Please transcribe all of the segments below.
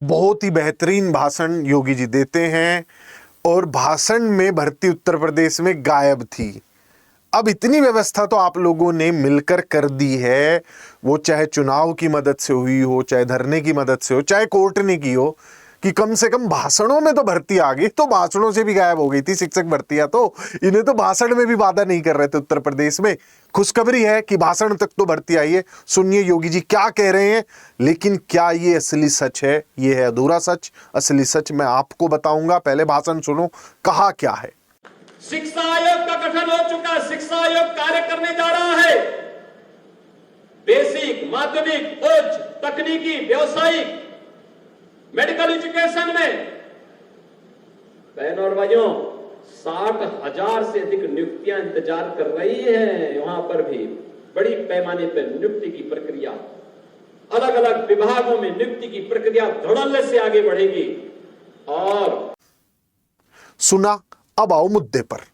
बहुत ही बेहतरीन भाषण योगी जी देते हैं और भाषण में भर्ती उत्तर प्रदेश में गायब थी। अब इतनी व्यवस्था तो आप लोगों ने मिलकर कर दी है, वो चाहे चुनाव की मदद से हुई हो, चाहे धरने की मदद से हो, चाहे कोर्ट ने की हो, कि कम से कम भाषणों में तो भर्ती आ गई। तो भाषणों से भी गायब हो गई थी शिक्षक भर्तियां, तो इन्हें तो भाषण में भी वादा नहीं कर रहे थे उत्तर प्रदेश में। खुशखबरी है कि भाषण तक तो भर्ती आई है। सुनिए योगी जी क्या कह रहे हैं, लेकिन क्या ये असली सच है, ये है अधूरा सच। असली सच मैं आपको बताऊंगा, पहले भाषण सुनो, कहा क्या है। शिक्षा आयोग का गठन हो चुका है। शिक्षा आयोग कार्य करने जा रहा है। बेसिक, माध्यमिक, उच्च, तकनीकी, व्यावसायिक, मेडिकल एजुकेशन में बहनों और भाइयों 60,000 से अधिक नियुक्तियां इंतजार कर रही हैं। वहां पर भी बड़ी पैमाने पर नियुक्ति की प्रक्रिया, अलग अलग विभागों में नियुक्ति की प्रक्रिया धड़ल्ले से आगे बढ़ेगी। और सुना, अब आओ मुद्दे पर।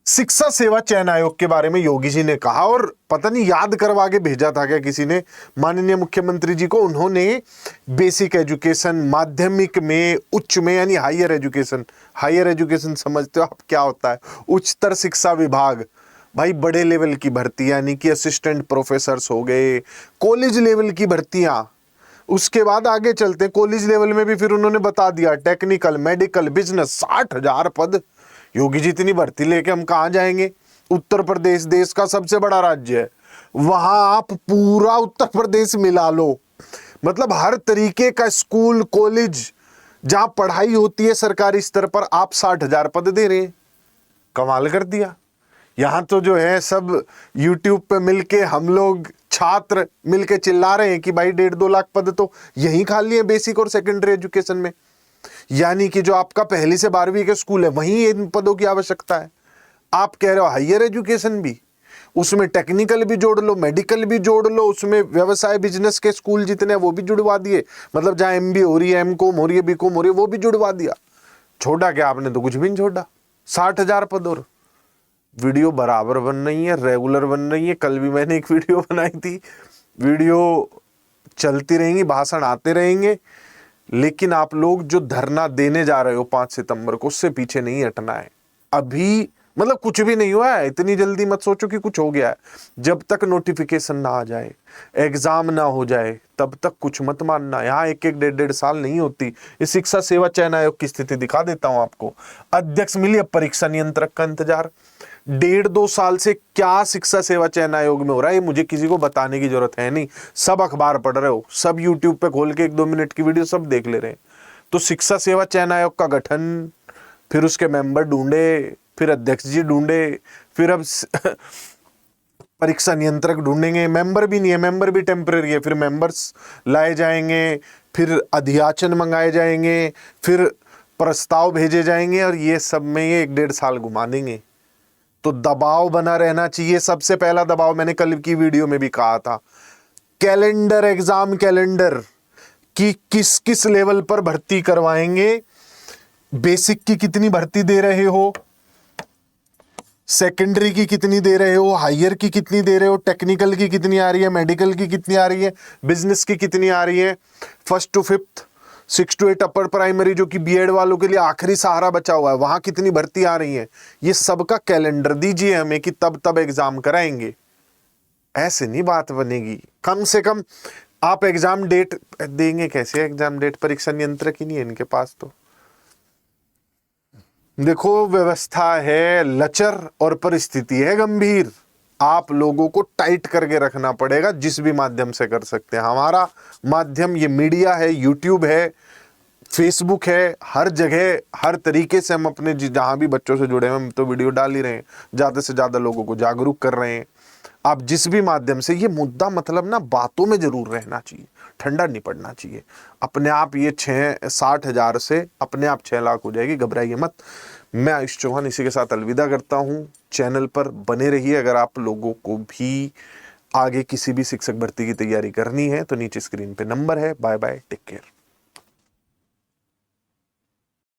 शिक्षा सेवा चयन आयोग के बारे में योगी जी ने कहा, और पता नहीं याद करवा के भेजा था क्या किसी ने माननीय मुख्यमंत्री जी को। उन्होंने बेसिक एजुकेशन, माध्यमिक में, उच्च में, यानी हायर एजुकेशन, हायर एजुकेशन समझते हो आप क्या होता है, उच्चतर शिक्षा विभाग, भाई बड़े लेवल की भर्ती यानी कि असिस्टेंट प्रोफेसर्स हो गए, कॉलेज लेवल की भर्तियां, उसके बाद आगे चलते हैं कॉलेज लेवल में भी फिर उन्होंने बता दिया टेक्निकल, मेडिकल, बिजनेस, 60,000 पद। योगी जी इतनी भर्ती लेके हम कहां जाएंगे। उत्तर प्रदेश देश का सबसे बड़ा राज्य है, वहां आप पूरा उत्तर प्रदेश मिला लो, मतलब हर तरीके का स्कूल, कॉलेज जहां पढ़ाई होती है सरकारी स्तर पर, आप 60,000 पद दे रहे हैं। कमाल कर दिया। यहां तो जो है सब यूट्यूब पे मिलके हम लोग छात्र मिलके चिल्ला रहे हैं कि भाई 1.5-2 लाख पद तो यहीं खाली है बेसिक और सेकेंडरी एजुकेशन में, यानी कि जो आपका पहली से 12वीं के स्कूल है वहीं इन पदों की आवश्यकता है। आप कह रहे हो हायर एजुकेशन भी, उसमें टेक्निकल भी जोड़ लो, मेडिकल भी जोड़ लो, उसमें व्यवसाय बिजनेस के स्कूल जितने हैं वो भी जुड़वा दिए, मतलब जहां एमबी हो रही है, एमकॉम हो रही है, बीकॉम हो रही है, वो भी जुड़वा दिया। छोड़ा क्या आपने, तो कुछ भी नहीं छोड़ा। 60,000 पद और वीडियो बराबर बन रही है, रेगुलर बन रही है। कल भी मैंने एक वीडियो बनाई थी, वीडियो चलती रहेंगी, भाषण आते रहेंगे, लेकिन आप लोग जो धरना देने जा रहे हो 5 सितंबर को, उससे पीछे नहीं हटना है। अभी मतलब कुछ भी नहीं हुआ है, इतनी जल्दी मत सोचो कि कुछ हो गया है। जब तक नोटिफिकेशन ना आ जाए, एग्जाम ना हो जाए, तब तक कुछ मत मानना। यहाँ 1-1, 1.5 साल नहीं होती। इस शिक्षा सेवा चयन आयोग की स्थिति दिखा देता हूं आपको। अध्यक्ष मिली, अब परीक्षा नियंत्रक का इंतजार। 1.5-2 साल से क्या शिक्षा सेवा चयन आयोग में हो रहा है, ये मुझे किसी को बताने की जरूरत है नहीं। सब अखबार पढ़ रहे हो, सब यूट्यूब पे खोल के 1-2 मिनट की वीडियो सब देख ले रहे हैं। तो शिक्षा सेवा चयन आयोग का गठन, फिर उसके मेंबर ढूंढे, फिर अध्यक्ष जी ढूंढे, फिर अब परीक्षा नियंत्रक ढूंढेंगे। मेंबर भी नहीं है, मेंबर भी टेम्पररी है, फिर मेंबर्स लाए जाएंगे, फिर अधियाचन मंगाए जाएंगे, फिर प्रस्ताव भेजे जाएंगे, और ये सब में ये 1-1.5 साल घुमा देंगे। तो दबाव बना रहना चाहिए। सबसे पहला दबाव मैंने कल की वीडियो में भी कहा था, कैलेंडर, एग्जाम कैलेंडर कि किस किस लेवल पर भर्ती करवाएंगे। बेसिक की कितनी भर्ती दे रहे हो, सेकेंडरी की कितनी दे रहे हो, हायर की कितनी दे रहे हो, टेक्निकल की कितनी आ रही है, मेडिकल की कितनी आ रही है, बिजनेस की कितनी आ रही है, 1st to 5th, 6 to 8 upper primary जो कि बीएड वालों के लिए आखिरी सहारा बचा हुआ है, वहां कितनी भर्ती आ रही है। ये सबका कैलेंडर दीजिए हमें कि तब तब एग्जाम कराएंगे। ऐसे नहीं बात बनेगी। कम से कम आप एग्जाम डेट देंगे कैसे, एग्जाम डेट परीक्षा नियंत्रक ही नहीं है इनके पास। तो देखो व्यवस्था है लचर और परिस्थिति है गंभीर। आप लोगों को टाइट करके रखना पड़ेगा जिस भी माध्यम से कर सकते हैं। हमारा माध्यम ये मीडिया है, यूट्यूब है, फेसबुक है, हर जगह हर तरीके से हम अपने जहां भी बच्चों से जुड़े हैं हम तो वीडियो डाल ही रहे हैं, ज्यादा से ज्यादा लोगों को जागरूक कर रहे हैं। आप जिस भी माध्यम से, ये मुद्दा मतलब ना बातों में जरूर रहना चाहिए, ठंडा नहीं पड़ना चाहिए। अपने आप ये 60,000 से अपने आप 6 लाख हो जाएगी, घबराइए मत। मैं आयुष चौहान इसी के साथ अलविदा करता हूँ। चैनल पर बने रहिए। अगर आप लोगों को भी आगे किसी भी शिक्षक भर्ती की तैयारी करनी है तो नीचे स्क्रीन पे नंबर है। Bye bye, take care.